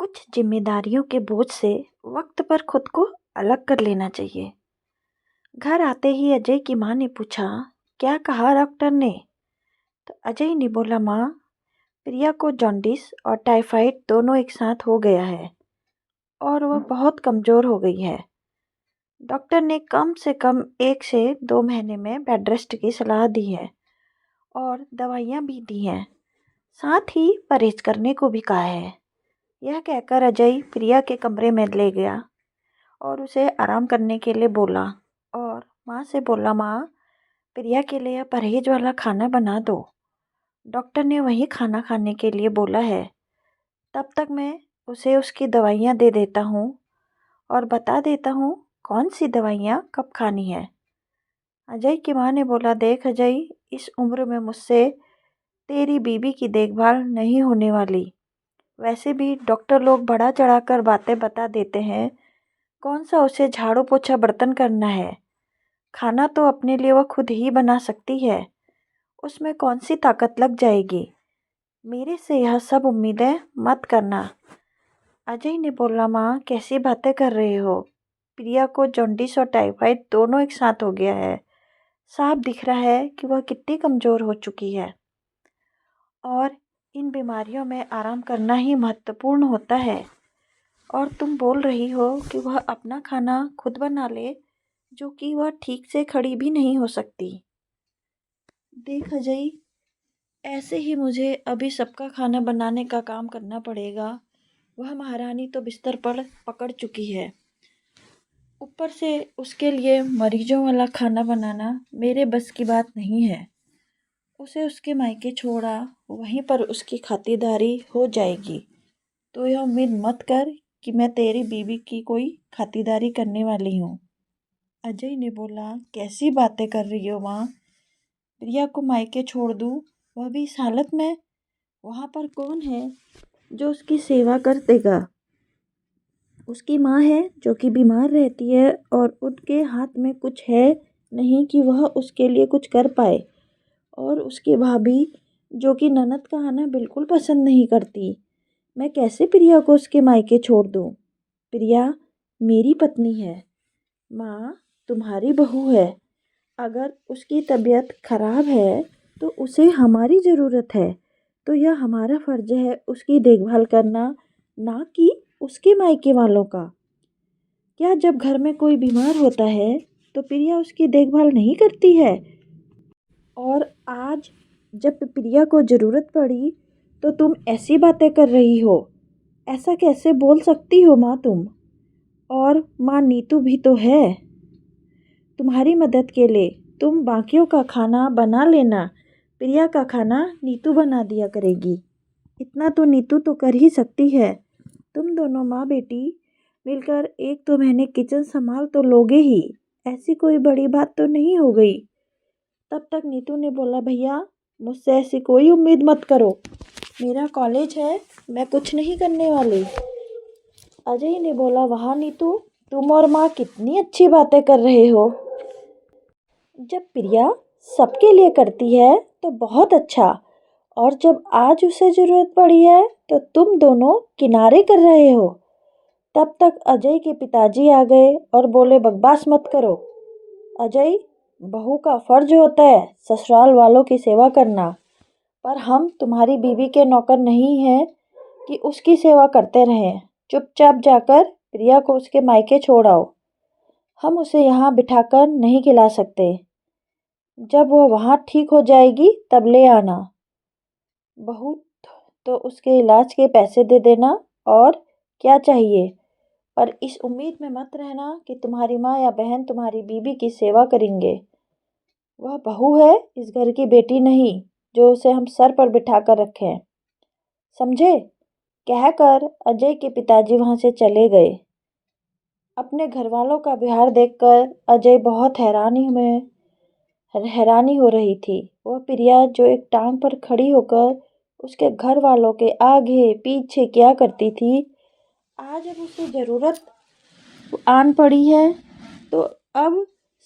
कुछ जिम्मेदारियों के बोझ से वक्त पर खुद को अलग कर लेना चाहिए। घर आते ही अजय की माँ ने पूछा, क्या कहा डॉक्टर ने? तो अजय ने बोला, माँ, प्रिया को जॉन्डिस और टाइफाइड दोनों एक साथ हो गया है और वह बहुत कमज़ोर हो गई है। डॉक्टर ने कम से कम 1 से 2 महीने में बेड रेस्ट की सलाह दी है और दवाइयाँ भी दी हैं। साथ ही परहेज करने को भी कहा है। यह कहकर अजय प्रिया के कमरे में ले गया और उसे आराम करने के लिए बोला और माँ से बोला, माँ, प्रिया के लिए परहेज वाला खाना बना दो। डॉक्टर ने वही खाना खाने के लिए बोला है। तब तक मैं उसे उसकी दवाइयाँ दे देता हूँ और बता देता हूँ कौन सी दवाइयाँ कब खानी है। अजय की माँ ने बोला, देख अजय, इस उम्र में मुझसे तेरी बीबी की देखभाल नहीं होने वाली। वैसे भी डॉक्टर लोग बढ़ा चढ़ाकर बातें बता देते हैं। कौन सा उसे झाड़ू पोछा बर्तन करना है? खाना तो अपने लिए वह खुद ही बना सकती है। उसमें कौन सी ताकत लग जाएगी? मेरे से यह सब उम्मीदें मत करना। अजय ने बोला, माँ, कैसी बातें कर रहे हो? प्रिया को जॉन्डिस और टाइफाइड दोनों एक साथ हो गया है। साफ दिख रहा है कि वह कितनी कमज़ोर हो चुकी है और इन बीमारियों में आराम करना ही महत्वपूर्ण होता है। और तुम बोल रही हो कि वह अपना खाना खुद बना ले, जो कि वह ठीक से खड़ी भी नहीं हो सकती। देख अजय, ऐसे ही मुझे अभी सबका खाना बनाने का काम करना पड़ेगा। वह महारानी तो बिस्तर पर पकड़ चुकी है, ऊपर से उसके लिए मरीजों वाला खाना बनाना मेरे बस की बात नहीं है। उसे उसके मायके छोड़ा, वहीं पर उसकी खातिरदारी हो जाएगी। तो यह उम्मीद मत कर कि मैं तेरी बीवी की कोई खातिरदारी करने वाली हूँ। अजय ने बोला, कैसी बातें कर रही हो माँ? प्रिया को मायके छोड़ दूँ, वह भी इस हालत में? वहाँ पर कौन है जो उसकी सेवा कर देगा? उसकी माँ है जो कि बीमार रहती है और उनके हाथ में कुछ है नहीं कि वह उसके लिए कुछ कर पाए। और उसकी भाभी जो कि ननद का आना बिल्कुल पसंद नहीं करती। मैं कैसे प्रिया को उसके मायके छोड़ दूँ? प्रिया मेरी पत्नी है, माँ तुम्हारी बहू है। अगर उसकी तबीयत खराब है तो उसे हमारी ज़रूरत है। तो यह हमारा फ़र्ज है उसकी देखभाल करना, ना कि उसके मायके वालों का। क्या जब घर में कोई बीमार होता है तो प्रिया उसकी देखभाल नहीं करती है? और आज जब प्रिया को ज़रूरत पड़ी तो तुम ऐसी बातें कर रही हो? ऐसा कैसे बोल सकती हो माँ तुम? और माँ नीतू भी तो है तुम्हारी मदद के लिए। तुम बाकियों का खाना बना लेना, प्रिया का खाना नीतू बना दिया करेगी। इतना तो नीतू तो कर ही सकती है। तुम दोनों माँ बेटी मिलकर 1-2 महीने किचन संभाल तो लोगे ही। ऐसी कोई बड़ी बात तो नहीं हो गई। तब तक नीतू ने बोला, भैया मुझसे ऐसी कोई उम्मीद मत करो। मेरा कॉलेज है, मैं कुछ नहीं करने वाली। अजय ने बोला, वाह नीतू, तुम और माँ कितनी अच्छी बातें कर रहे हो। जब प्रिया सबके लिए करती है तो बहुत अच्छा, और जब आज उसे ज़रूरत पड़ी है तो तुम दोनों किनारे कर रहे हो। तब तक अजय के पिताजी आ गए और बोले, बकवास मत करो। अजय, बहू का फर्ज होता है ससुराल वालों की सेवा करना, पर हम तुम्हारी बीवी के नौकर नहीं हैं कि उसकी सेवा करते रहें। चुपचाप जाकर प्रिया को उसके मायके छोड़ आओ। हम उसे यहाँ बिठाकर नहीं खिला सकते। जब वह वहाँ ठीक हो जाएगी तब ले आना। बहू तो उसके इलाज के पैसे दे देना, और क्या चाहिए। पर इस उम्मीद में मत रहना कि तुम्हारी माँ या बहन तुम्हारी बीबी की सेवा करेंगे। वह बहू है, इस घर की बेटी नहीं जो उसे हम सर पर बिठा कर रखें, समझे? कहकर अजय के पिताजी वहाँ से चले गए। अपने घर वालों का व्यवहार देखकर अजय बहुत हैरानी हो रही थी। वह प्रिया जो एक टांग पर खड़ी होकर उसके घर वालों के आगे पीछे क्या करती थी, आज जब उसे ज़रूरत आन पड़ी है तो अब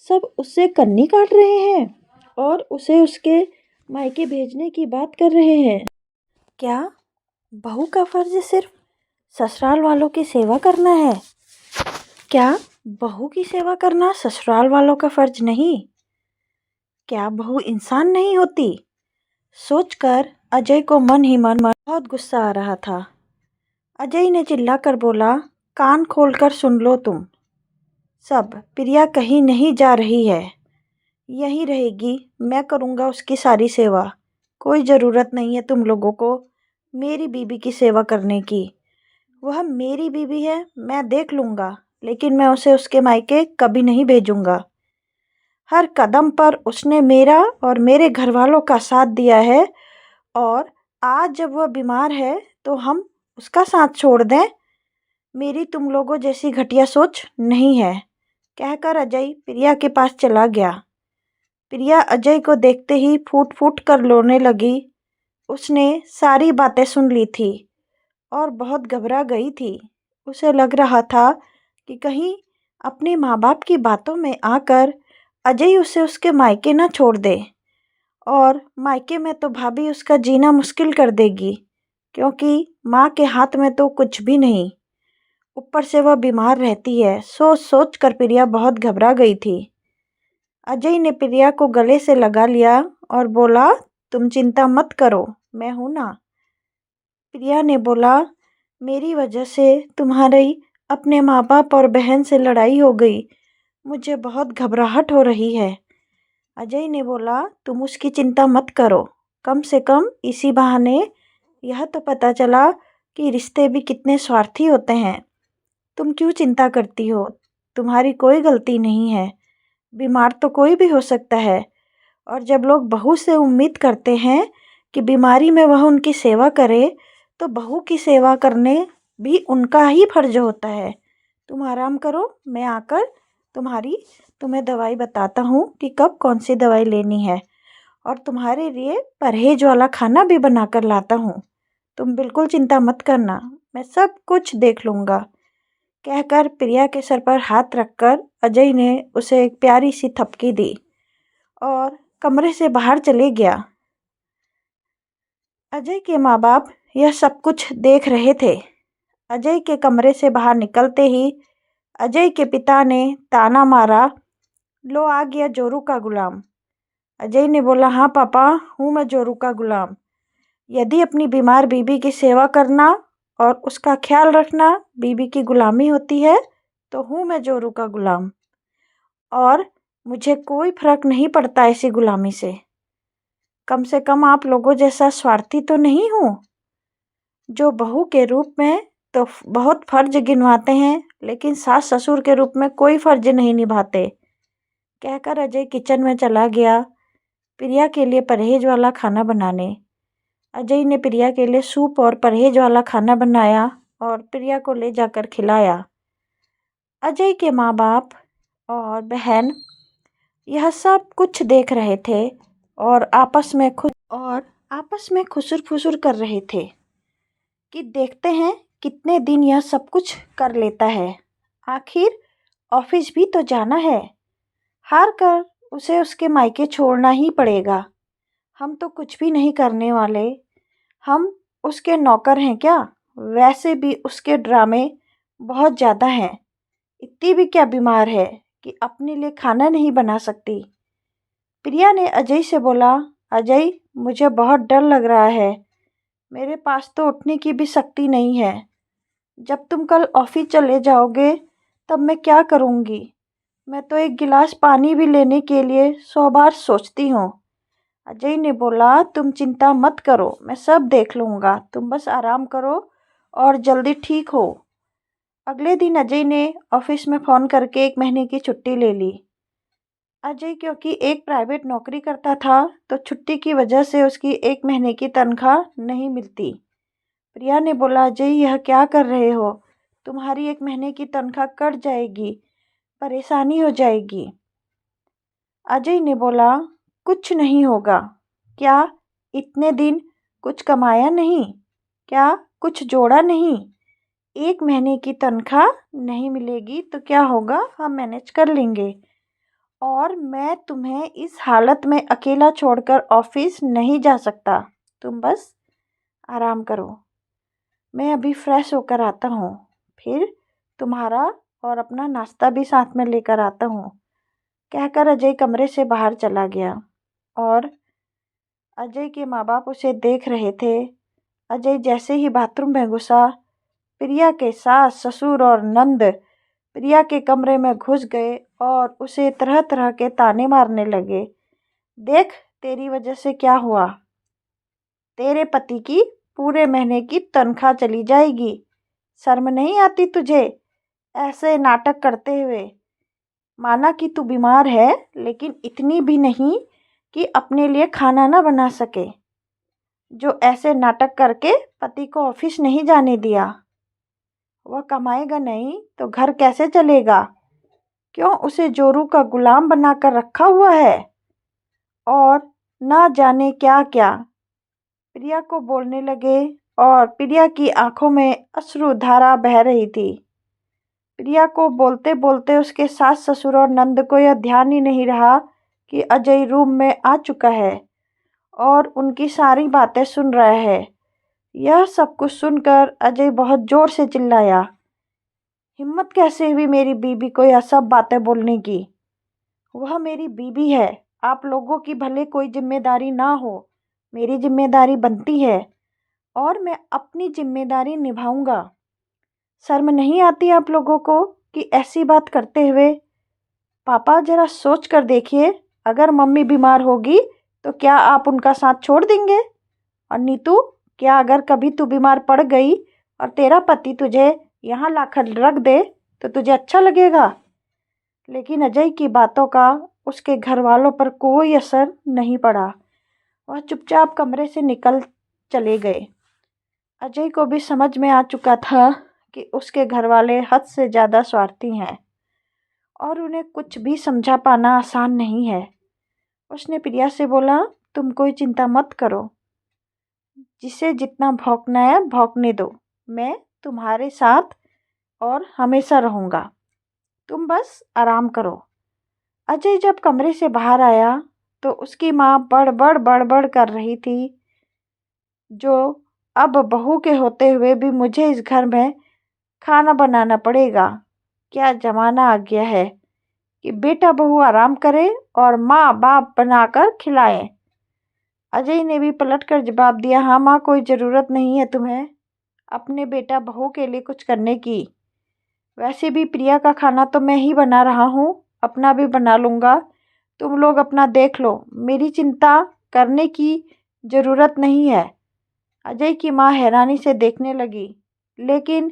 सब उससे कन्नी काट रहे हैं और उसे उसके मायके भेजने की बात कर रहे हैं। क्या बहू का फर्ज सिर्फ ससुराल वालों की सेवा करना है? क्या बहू की सेवा करना ससुराल वालों का फर्ज नहीं? क्या बहू इंसान नहीं होती? सोचकर अजय को मन ही मन बहुत गुस्सा आ रहा था। अजय ने चिल्लाकर बोला, कान खोलकर सुन लो तुम सब, प्रिया कहीं नहीं जा रही है, यहीं रहेगी। मैं करूँगा उसकी सारी सेवा। कोई ज़रूरत नहीं है तुम लोगों को मेरी बीबी की सेवा करने की। वह मेरी बीबी है, मैं देख लूँगा, लेकिन मैं उसे उसके मायके कभी नहीं भेजूँगा। हर कदम पर उसने मेरा और मेरे घर वालों का साथ दिया है, और आज जब वह बीमार है तो हम उसका साथ छोड़ दें? मेरी तुम लोगों जैसी घटिया सोच नहीं है। कहकर अजय प्रिया के पास चला गया। प्रिया अजय को देखते ही फूट फूट कर रोने लगी। उसने सारी बातें सुन ली थी और बहुत घबरा गई थी। उसे लग रहा था कि कहीं अपने माँ बाप की बातों में आकर अजय उसे उसके मायके ना छोड़ दे, और मायके में तो भाभी उसका जीना मुश्किल कर देगी, क्योंकि माँ के हाथ में तो कुछ भी नहीं, ऊपर से वह बीमार रहती है। सोच सोच कर प्रिया बहुत घबरा गई थी। अजय ने प्रिया को गले से लगा लिया और बोला, तुम चिंता मत करो, मैं हूँ ना। प्रिया ने बोला, मेरी वजह से तुम्हारी अपने माँ बाप और बहन से लड़ाई हो गई, मुझे बहुत घबराहट हो रही है। अजय ने बोला, तुम उसकी चिंता मत करो, कम से कम इसी बहाने यह तो पता चला कि रिश्ते भी कितने स्वार्थी होते हैं। तुम क्यों चिंता करती हो? तुम्हारी कोई गलती नहीं है। बीमार तो कोई भी हो सकता है, और जब लोग बहू से उम्मीद करते हैं कि बीमारी में वह उनकी सेवा करे, तो बहू की सेवा करने भी उनका ही फर्ज होता है। तुम आराम करो, मैं आकर तुम्हें दवाई बताता हूँ कि कब कौन सी दवाई लेनी है, और तुम्हारे लिए परहेज वाला खाना भी बनाकर लाता हूँ। तुम बिल्कुल चिंता मत करना, मैं सब कुछ देख लूँगा। कहकर प्रिया के सर पर हाथ रखकर अजय ने उसे एक प्यारी सी थपकी दी और कमरे से बाहर चले गया। अजय के माँ बाप यह सब कुछ देख रहे थे। अजय के कमरे से बाहर निकलते ही अजय के पिता ने ताना मारा, लो आ गया जोरू का गुलाम। अजय ने बोला, हाँ पापा, हूँ मैं जोरू का गुलाम। यदि अपनी बीमार बीबी की सेवा करना और उसका ख्याल रखना बीबी की गुलामी होती है, तो हूँ मैं जोरू का गुलाम, और मुझे कोई फर्क नहीं पड़ता ऐसी गुलामी से। कम से कम आप लोगों जैसा स्वार्थी तो नहीं हूँ, जो बहू के रूप में तो बहुत फर्ज गिनवाते हैं, लेकिन सास ससुर के रूप में कोई फर्ज नहीं निभाते। कहकर अजय किचन में चला गया प्रिया के लिए परहेज वाला खाना बनाने। अजय ने प्रिया के लिए सूप और परहेज वाला खाना बनाया और प्रिया को ले जाकर खिलाया। अजय के माँ बाप और बहन यह सब कुछ देख रहे थे और आपस में खुसुर फुसुर कर रहे थे कि देखते हैं कितने दिन यह सब कुछ कर लेता है। आखिर ऑफिस भी तो जाना है, हार कर उसे उसके मायके छोड़ना ही पड़ेगा। हम तो कुछ भी नहीं करने वाले, हम उसके नौकर हैं क्या? वैसे भी उसके ड्रामे बहुत ज़्यादा हैं। इतनी भी क्या बीमार है कि अपने लिए खाना नहीं बना सकती? प्रिया ने अजय से बोला, अजय, मुझे बहुत डर लग रहा है, मेरे पास तो उठने की भी शक्ति नहीं है। जब तुम कल ऑफिस चले जाओगे तब मैं क्या करूँगी? मैं तो एक गिलास पानी भी लेने के लिए 100 बार सोचती हूँ। अजय ने बोला, तुम चिंता मत करो, मैं सब देख लूँगा, तुम बस आराम करो और जल्दी ठीक हो। अगले दिन अजय ने ऑफिस में फ़ोन करके 1 महीने की छुट्टी ले ली। अजय क्योंकि एक प्राइवेट नौकरी करता था, तो छुट्टी की वजह से उसकी 1 महीने की तनख्वाह नहीं मिलती। प्रिया ने बोला, अजय, यह क्या कर रहे हो? तुम्हारी 1 महीने की तनख्वाह कट जाएगी, परेशानी हो जाएगी। अजय ने बोला, कुछ नहीं होगा। क्या इतने दिन कुछ कमाया नहीं? क्या कुछ जोड़ा नहीं? 1 महीने की तनख्वाह नहीं मिलेगी तो क्या होगा, हम मैनेज कर लेंगे। और मैं तुम्हें इस हालत में अकेला छोड़कर ऑफिस नहीं जा सकता। तुम बस आराम करो। मैं अभी फ्रेश होकर आता हूँ, फिर तुम्हारा और अपना नाश्ता भी साथ में लेकर आता हूँ, कहकर अजय कमरे से बाहर चला गया। और अजय के माँ बाप उसे देख रहे थे। अजय जैसे ही बाथरूम में घुसा, प्रिया के सास ससुर और नंद प्रिया के कमरे में घुस गए और उसे तरह तरह के ताने मारने लगे। देख, तेरी वजह से क्या हुआ, तेरे पति की पूरे महीने की तनख्वाह चली जाएगी। शर्म नहीं आती तुझे ऐसे नाटक करते हुए? माना कि तू बीमार है, लेकिन इतनी भी नहीं कि अपने लिए खाना ना बना सके, जो ऐसे नाटक करके पति को ऑफिस नहीं जाने दिया। वह कमाएगा नहीं तो घर कैसे चलेगा? क्यों उसे जोरू का गुलाम बनाकर रखा हुआ है? और ना जाने क्या क्या प्रिया को बोलने लगे और प्रिया की आंखों में अश्रुधारा बह रही थी। प्रिया को बोलते बोलते उसके सास ससुर और नंद को यह ध्यान ही नहीं रहा कि अजय रूम में आ चुका है और उनकी सारी बातें सुन रहा है। यह सब कुछ सुनकर अजय बहुत जोर से चिल्लाया, हिम्मत कैसे हुई मेरी बीबी को यह सब बातें बोलने की? वह मेरी बीबी है, आप लोगों की भले कोई जिम्मेदारी ना हो, मेरी जिम्मेदारी बनती है और मैं अपनी जिम्मेदारी निभाऊंगा। शर्म नहीं आती आप लोगों को कि ऐसी बात करते हुए? पापा जरा सोच कर देखिए, अगर मम्मी बीमार होगी तो क्या आप उनका साथ छोड़ देंगे? और नीतू, क्या अगर कभी तू बीमार पड़ गई और तेरा पति तुझे यहाँ लाकर रख दे तो तुझे अच्छा लगेगा? लेकिन अजय की बातों का उसके घर वालों पर कोई असर नहीं पड़ा। वह चुपचाप कमरे से निकल चले गए। अजय को भी समझ में आ चुका था कि उसके घर वाले हद से ज़्यादा स्वार्थी हैं और उन्हें कुछ भी समझा पाना आसान नहीं है। उसने प्रिया से बोला, तुम कोई चिंता मत करो, जिसे जितना भौंकना है भौंकने दो, मैं तुम्हारे साथ और हमेशा रहूँगा, तुम बस आराम करो। अजय जब कमरे से बाहर आया तो उसकी माँ बड़बड़ बड़बड़ कर रही थी, जो अब बहू के होते हुए भी मुझे इस घर में खाना बनाना पड़ेगा। क्या ज़माना आ गया है कि बेटा बहू आराम करे और माँ बाप बनाकर खिलाए। अजय ने भी पलटकर जवाब दिया, हाँ माँ, कोई ज़रूरत नहीं है तुम्हें अपने बेटा बहू के लिए कुछ करने की। वैसे भी प्रिया का खाना तो मैं ही बना रहा हूँ, अपना भी बना लूँगा, तुम लोग अपना देख लो, मेरी चिंता करने की ज़रूरत नहीं है। अजय की माँ हैरानी से देखने लगी, लेकिन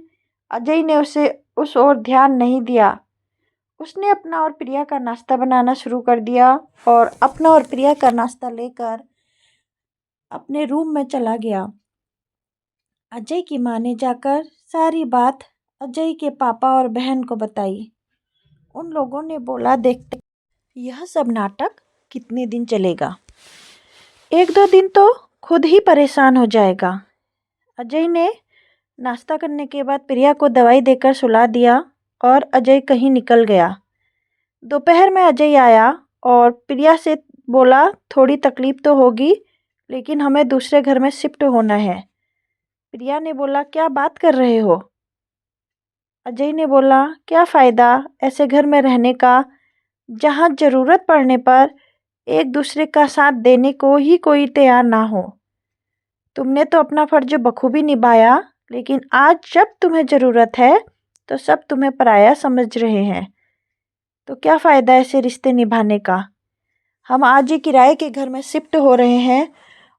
अजय ने उसे उस ओर ध्यान नहीं दिया। उसने अपना और प्रिया का नाश्ता बनाना शुरू कर दिया और अपना और प्रिया का नाश्ता लेकर अपने रूम में चला गया। अजय की माँ ने जाकर सारी बात अजय के पापा और बहन को बताई। उन लोगों ने बोला, देखते यह सब नाटक कितने दिन चलेगा, एक दो दिन तो खुद ही परेशान हो जाएगा। अजय ने नाश्ता करने के बाद प्रिया को दवाई देकर सुला दिया और अजय कहीं निकल गया। दोपहर में अजय आया और प्रिया से बोला, थोड़ी तकलीफ तो होगी, लेकिन हमें दूसरे घर में शिफ्ट होना है। प्रिया ने बोला, क्या बात कर रहे हो? अजय ने बोला, क्या फ़ायदा ऐसे घर में रहने का जहाँ ज़रूरत पड़ने पर एक दूसरे का साथ देने को ही कोई तैयार ना हो। तुमने तो अपना फ़र्ज बखूबी निभाया, लेकिन आज जब तुम्हें ज़रूरत है तो सब तुम्हें पराया समझ रहे हैं। तो क्या फ़ायदा ऐसे रिश्ते निभाने का? हम आज ही किराए के घर में शिफ्ट हो रहे हैं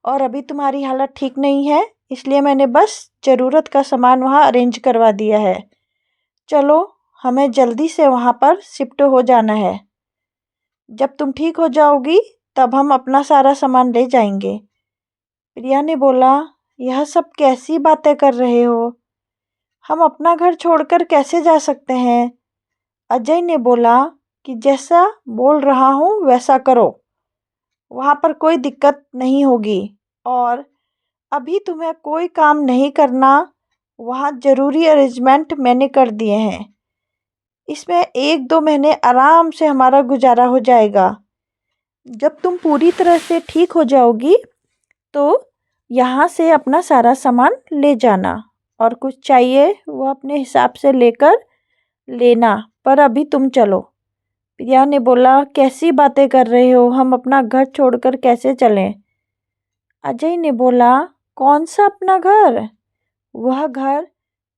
और अभी तुम्हारी हालत ठीक नहीं है, इसलिए मैंने बस ज़रूरत का सामान वहाँ अरेंज करवा दिया है। चलो, हमें जल्दी से वहाँ पर शिफ्ट हो जाना है। जब तुम ठीक हो जाओगी तब हम अपना सारा सामान ले जाएंगे। प्रिया ने बोला, यह सब कैसी बातें कर रहे हो? हम अपना घर छोड़कर कैसे जा सकते हैं? अजय ने बोला कि जैसा बोल रहा हूँ वैसा करो, वहाँ पर कोई दिक्कत नहीं होगी और अभी तुम्हें कोई काम नहीं करना, वहाँ ज़रूरी अरेंजमेंट मैंने कर दिए हैं। इसमें एक दो महीने आराम से हमारा गुजारा हो जाएगा। जब तुम पूरी तरह से ठीक हो जाओगी तो यहाँ से अपना सारा सामान ले जाना और कुछ चाहिए वो अपने हिसाब से लेकर लेना, पर अभी तुम चलो। प्रिया ने बोला, कैसी बातें कर रहे हो, हम अपना घर छोड़कर कैसे चलें? अजय ने बोला, कौन सा अपना घर? वह घर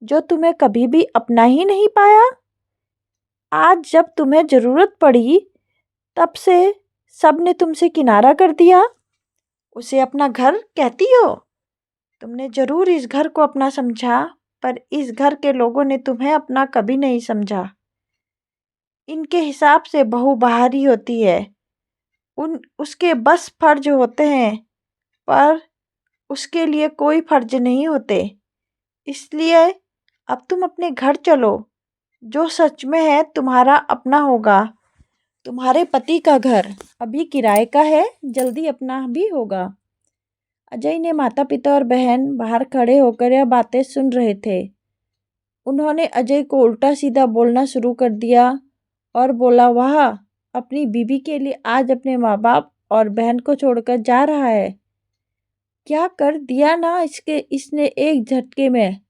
जो तुम्हें कभी भी अपना ही नहीं पाया। आज जब तुम्हें ज़रूरत पड़ी तब से सबने तुमसे किनारा कर दिया। उसे अपना घर कहती हो? तुमने ज़रूर इस घर को अपना समझा, पर इस घर के लोगों ने तुम्हें अपना कभी नहीं समझा। इनके हिसाब से बहू बाहरी होती है, उसके बस फर्ज होते हैं, पर उसके लिए कोई फर्ज नहीं होते। इसलिए अब तुम अपने घर चलो, जो सच में है तुम्हारा अपना होगा। तुम्हारे पति का घर अभी किराए का है, जल्दी अपना भी होगा। अजय ने माता पिता और बहन बाहर खड़े होकर यह बातें सुन रहे थे। उन्होंने अजय को उल्टा सीधा बोलना शुरू कर दिया और बोला, वह अपनी बीवी के लिए आज अपने माँ बाप और बहन को छोड़कर जा रहा है। क्या कर दिया ना इसने एक झटके में।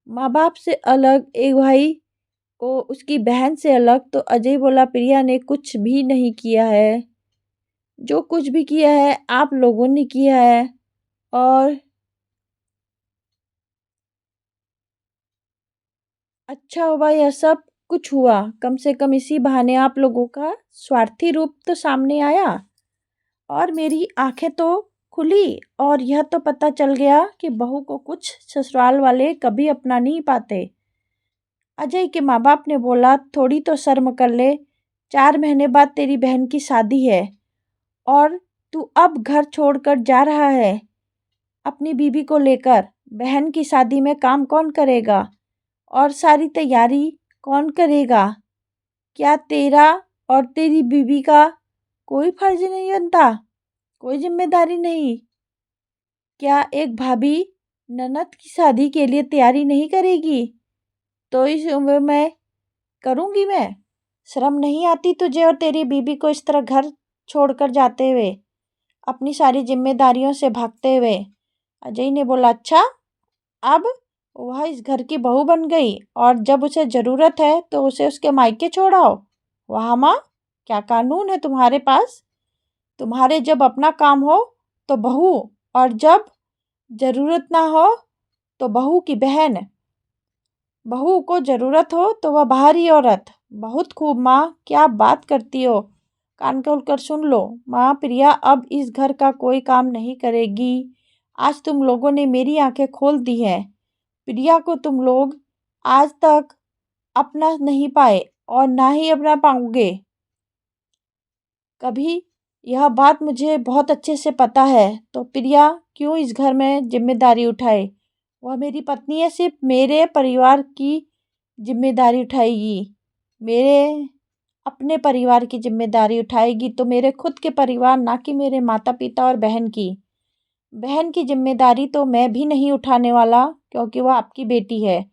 माँ बाप से अलग, एक भाई को उसकी बहन से अलग। तो अजय बोला, प्रिया ने कुछ भी नहीं किया है, जो कुछ भी किया है आप लोगों ने किया है। और अच्छा हुआ यह सब कुछ हुआ, कम से कम इसी बहाने आप लोगों का स्वार्थी रूप तो सामने आया और मेरी आंखें तो खुली, और यह तो पता चल गया कि बहू को कुछ ससुराल वाले कभी अपना नहीं पाते। अजय के माँ बाप ने बोला, थोड़ी तो शर्म कर ले, 4 महीने बाद तेरी बहन की शादी है और तू अब घर छोड़कर जा रहा है अपनी बीवी को लेकर। बहन की शादी में काम कौन करेगा और सारी तैयारी कौन करेगा? क्या तेरा और तेरी बीवी का कोई फर्ज नहीं बनता, कोई जिम्मेदारी नहीं? क्या एक भाभी ननद की शादी के लिए तैयारी नहीं करेगी? तो इस उम्र में करूँगी मैं? शर्म नहीं आती तुझे और तेरी बीबी को इस तरह घर छोड़कर जाते हुए, अपनी सारी जिम्मेदारियों से भागते हुए? अजय ने बोला, अच्छा, अब वह इस घर की बहू बन गई और जब उसे ज़रूरत है तो उसे उसके मायके छोड़ाओ? वाह माँ, क्या कानून है तुम्हारे पास? तुम्हारे जब अपना काम हो तो बहू, और जब ज़रूरत ना हो तो बहू की बहन, बहू को ज़रूरत हो तो वह बाहरी औरत। बहुत खूब माँ, क्या बात करती हो, कान खोल कर सुन लो। माँ, प्रिया अब इस घर का कोई काम नहीं करेगी। आज तुम लोगों ने मेरी आंखें खोल दी हैं। प्रिया को तुम लोग आज तक अपना नहीं पाए और ना ही अपना पाओगे कभी। यह बात मुझे बहुत अच्छे से पता है। तो प्रिया क्यों इस घर में जिम्मेदारी उठाए? वह मेरी पत्नी है, सिर्फ मेरे परिवार की जिम्मेदारी उठाएगी, मेरे अपने परिवार की जिम्मेदारी उठाएगी, तो मेरे खुद के परिवार, ना कि मेरे माता पिता और बहन की। बहन की जिम्मेदारी तो मैं भी नहीं उठाने वाला, क्योंकि वह आपकी बेटी है।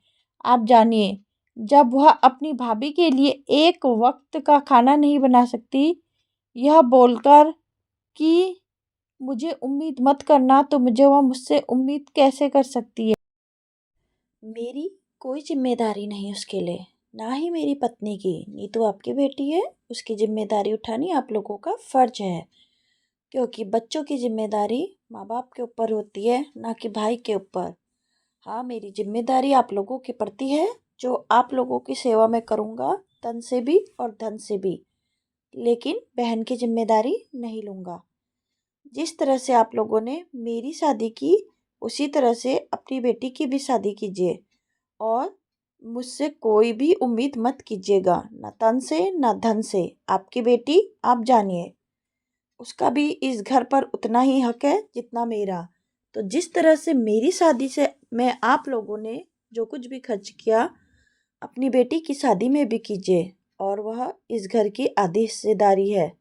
आप जानिए, जब वह अपनी भाभी के लिए एक वक्त का खाना नहीं बना सकती, यह बोलकर कि मुझे उम्मीद मत करना, तो वह मुझसे उम्मीद कैसे कर सकती है? मेरी कोई जिम्मेदारी नहीं उसके लिए, ना ही मेरी पत्नी की। नीतू आपकी बेटी है, उसकी जिम्मेदारी उठानी आप लोगों का फर्ज है, क्योंकि बच्चों की जिम्मेदारी माँ बाप के ऊपर होती है, ना कि भाई के ऊपर। हाँ, मेरी जिम्मेदारी आप लोगों के प्रति है, जो आप लोगों की सेवा में करूँगा, तन से भी और धन से भी, लेकिन बहन की जिम्मेदारी नहीं लूँगा। जिस तरह से आप लोगों ने मेरी शादी की, उसी तरह से अपनी बेटी की भी शादी कीजिए, और मुझसे कोई भी उम्मीद मत कीजिएगा, ना तन से ना धन से। आपकी बेटी, आप जानिए, उसका भी इस घर पर उतना ही हक है जितना मेरा। तो जिस तरह से मेरी शादी से मैं आप लोगों ने जो कुछ भी खर्च किया, अपनी बेटी की शादी में भी कीजिए, और वह इस घर की आधी हिस्सेदारी है।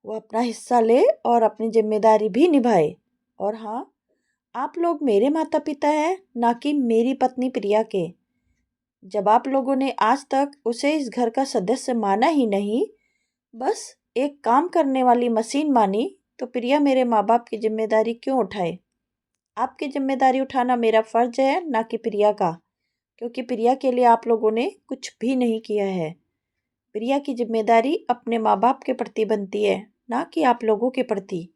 वो अपना हिस्सा ले और अपनी जिम्मेदारी भी निभाए। और हाँ, आप लोग मेरे माता पिता हैं, ना कि मेरी पत्नी प्रिया के। जब आप लोगों ने आज तक उसे इस घर का सदस्य माना ही नहीं, बस एक काम करने वाली मशीन मानी, तो प्रिया मेरे माँ बाप की जिम्मेदारी क्यों उठाए? आपकी जिम्मेदारी उठाना मेरा फ़र्ज है, ना कि प्रिया का, क्योंकि प्रिया के लिए आप लोगों ने कुछ भी नहीं किया है। प्रिया की जिम्मेदारी अपने माँ बाप के प्रति बनती है, ना कि आप लोगों के प्रति।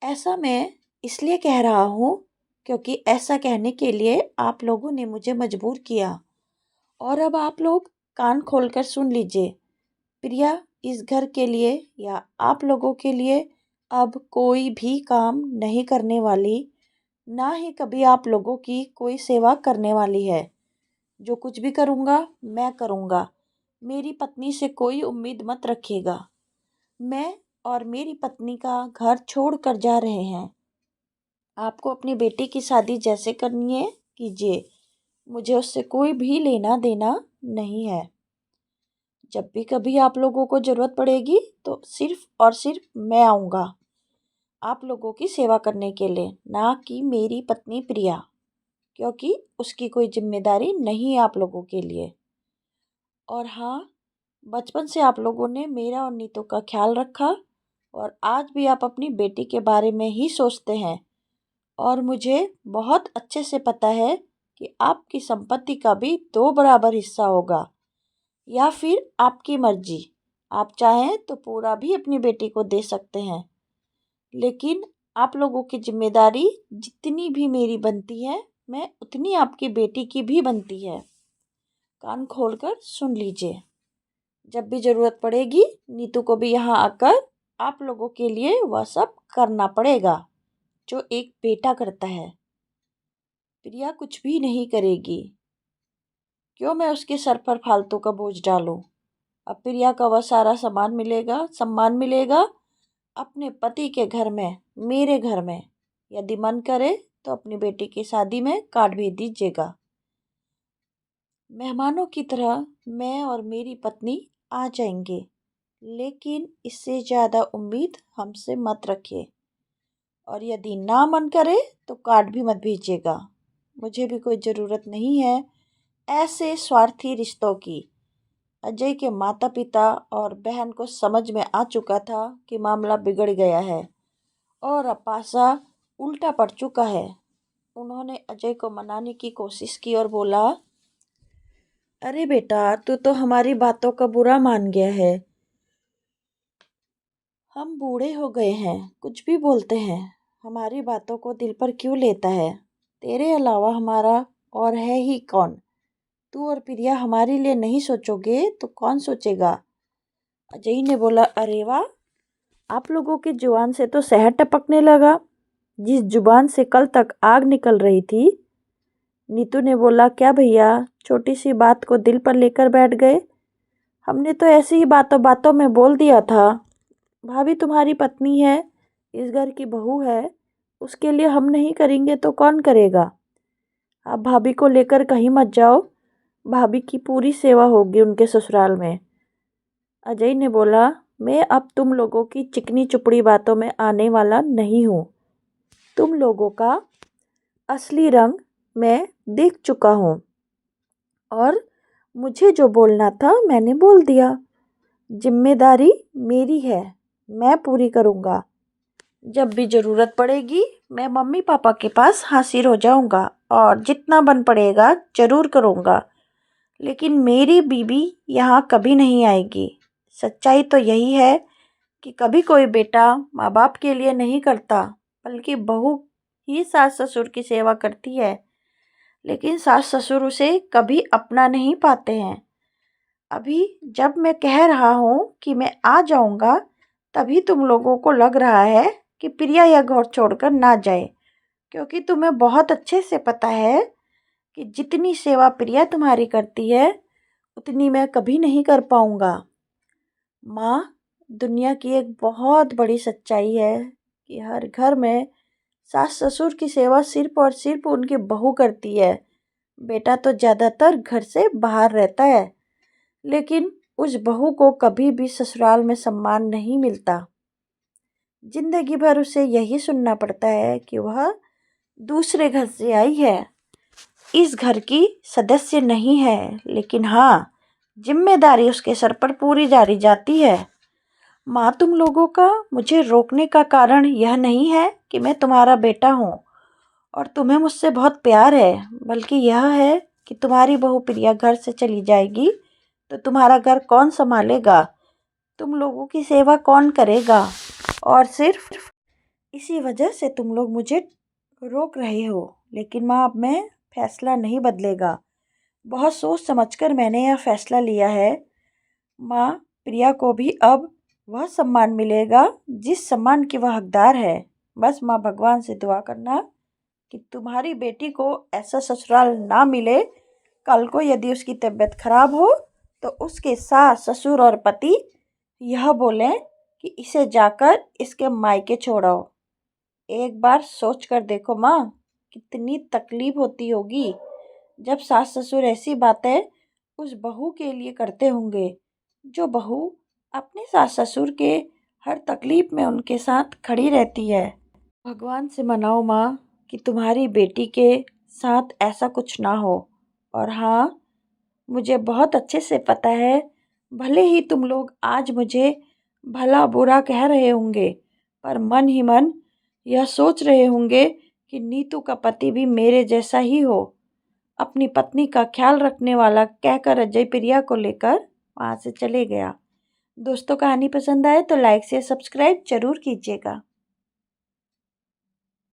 ऐसा मैं इसलिए कह रहा हूँ क्योंकि ऐसा कहने के लिए आप लोगों ने मुझे मजबूर किया। और अब आप लोग कान खोलकर सुन लीजिए। प्रिया इस घर के लिए या आप लोगों के लिए अब कोई भी काम नहीं करने वाली, ना ही कभी आप लोगों की कोई सेवा करने वाली है। जो कुछ भी करूँगा मैं करूँगा। मेरी पत्नी से कोई उम्मीद मत रखिएगा। मैं और मेरी पत्नी का घर छोड़ कर जा रहे हैं। आपको अपनी बेटी की शादी जैसे करनी है कीजिए, मुझे उससे कोई भी लेना देना नहीं है। जब भी कभी आप लोगों को ज़रूरत पड़ेगी तो सिर्फ और सिर्फ मैं आऊँगा आप लोगों की सेवा करने के लिए, ना कि मेरी पत्नी प्रिया, क्योंकि उसकी कोई जिम्मेदारी नहीं है आप लोगों के लिए। और हाँ, बचपन से आप लोगों ने मेरा और नीतू का ख्याल रखा और आज भी आप अपनी बेटी के बारे में ही सोचते हैं। और मुझे बहुत अच्छे से पता है कि आपकी संपत्ति का भी 2 बराबर हिस्सा होगा, या फिर आपकी मर्जी। आप चाहें तो पूरा भी अपनी बेटी को दे सकते हैं, लेकिन आप लोगों की जिम्मेदारी जितनी भी मेरी बनती है, मैं उतनी आपकी बेटी की भी बनती है। कान खोलकर सुन लीजिए। जब भी ज़रूरत पड़ेगी नीतू को भी यहाँ आकर आप लोगों के लिए वह सब करना पड़ेगा जो एक बेटा करता है। प्रिया कुछ भी नहीं करेगी। क्यों मैं उसके सर पर फालतू का बोझ डालूं? अब प्रिया का वह सारा सम्मान मिलेगा अपने पति के घर में, मेरे घर में। यदि मन करे तो अपनी बेटी की शादी में कार्ड भेज दीजिएगा। मेहमानों की तरह मैं और मेरी पत्नी आ जाएंगे, लेकिन इससे ज़्यादा उम्मीद हमसे मत रखिए। और यदि ना मन करे तो कार्ड भी मत भेजिएगा। मुझे भी कोई ज़रूरत नहीं है ऐसे स्वार्थी रिश्तों की। अजय के माता पिता और बहन को समझ में आ चुका था कि मामला बिगड़ गया है और अब पासा उल्टा पड़ चुका है। उन्होंने अजय को मनाने की कोशिश की और बोला, अरे बेटा, तू तो हमारी बातों का बुरा मान गया है। हम बूढ़े हो गए हैं, कुछ भी बोलते हैं। हमारी बातों को दिल पर क्यों लेता है? तेरे अलावा हमारा और है ही कौन? तू और प्रिया हमारे लिए नहीं सोचोगे तो कौन सोचेगा? अजय ने बोला, अरे वाह, आप लोगों की जुबान से तो शहद टपकने लगा। जिस जुबान से कल तक आग निकल रही थी। नीतू ने बोला, क्या भैया, छोटी सी बात को दिल पर लेकर बैठ गए? हमने तो ऐसी ही बातों बातों में बोल दिया था। भाभी तुम्हारी पत्नी है, इस घर की बहू है, उसके लिए हम नहीं करेंगे तो कौन करेगा? आप भाभी को लेकर कहीं मत जाओ, भाभी की पूरी सेवा होगी उनके ससुराल में। अजय ने बोला, मैं अब तुम लोगों की चिकनी चुपड़ी बातों में आने वाला नहीं हूँ। तुम लोगों का असली रंग मैं देख चुका हूँ और मुझे जो बोलना था मैंने बोल दिया। जिम्मेदारी मेरी है, मैं पूरी करूँगा। जब भी ज़रूरत पड़ेगी मैं मम्मी पापा के पास हाजिर हो जाऊँगा और जितना बन पड़ेगा ज़रूर करूँगा, लेकिन मेरी बीबी यहाँ कभी नहीं आएगी। सच्चाई तो यही है कि कभी कोई बेटा माँ बाप के लिए नहीं करता, बल्कि बहू ही सास ससुर की सेवा करती है, लेकिन सास ससुर उसे कभी अपना नहीं पाते हैं। अभी जब मैं कह रहा हूँ कि मैं आ जाऊँगा, तभी तुम लोगों को लग रहा है कि प्रिया यह घर छोड़कर ना जाए, क्योंकि तुम्हें बहुत अच्छे से पता है कि जितनी सेवा प्रिया तुम्हारी करती है उतनी मैं कभी नहीं कर पाऊँगा। माँ, दुनिया की एक बहुत बड़ी सच्चाई है कि हर घर में सास ससुर की सेवा सिर्फ और सिर्फ उनकी बहू करती है। बेटा तो ज़्यादातर घर से बाहर रहता है, लेकिन उस बहू को कभी भी ससुराल में सम्मान नहीं मिलता। जिंदगी भर उसे यही सुनना पड़ता है कि वह दूसरे घर से आई है, इस घर की सदस्य नहीं है, लेकिन हाँ, जिम्मेदारी उसके सर पर पूरी जारी जाती है। माँ, तुम लोगों का मुझे रोकने का कारण यह नहीं है कि मैं तुम्हारा बेटा हूँ और तुम्हें मुझसे बहुत प्यार है, बल्कि यह है कि तुम्हारी बहू प्रिया घर से चली जाएगी तो तुम्हारा घर कौन संभालेगा, तुम लोगों की सेवा कौन करेगा। और सिर्फ इसी वजह से तुम लोग मुझे रोक रहे हो। लेकिन माँ, अब मैं फैसला नहीं बदलेगा। बहुत सोच समझकर मैंने यह फैसला लिया है। माँ, प्रिया को भी अब वह सम्मान मिलेगा जिस सम्मान की वह हकदार है। बस माँ, भगवान से दुआ करना कि तुम्हारी बेटी को ऐसा ससुराल ना मिले। कल को यदि उसकी तबीयत खराब हो तो उसके सास ससुर और पति यह बोलें कि इसे जाकर इसके मायके छोड़ाओ। एक बार सोच कर देखो माँ, कितनी तकलीफ होती होगी जब सास ससुर ऐसी बातें उस बहू के लिए करते होंगे, जो बहू अपने सास ससुर के हर तकलीफ में उनके साथ खड़ी रहती है। भगवान से मनाओ माँ कि तुम्हारी बेटी के साथ ऐसा कुछ ना हो। और हाँ, मुझे बहुत अच्छे से पता है, भले ही तुम लोग आज मुझे भला बुरा कह रहे होंगे, पर मन ही मन यह सोच रहे होंगे कि नीतू का पति भी मेरे जैसा ही हो, अपनी पत्नी का ख्याल रखने वाला, कहकर अजय प्रिया को लेकर वहाँ से चले गया। दोस्तों, कहानी पसंद आए तो लाइक से सब्सक्राइब जरूर कीजिएगा।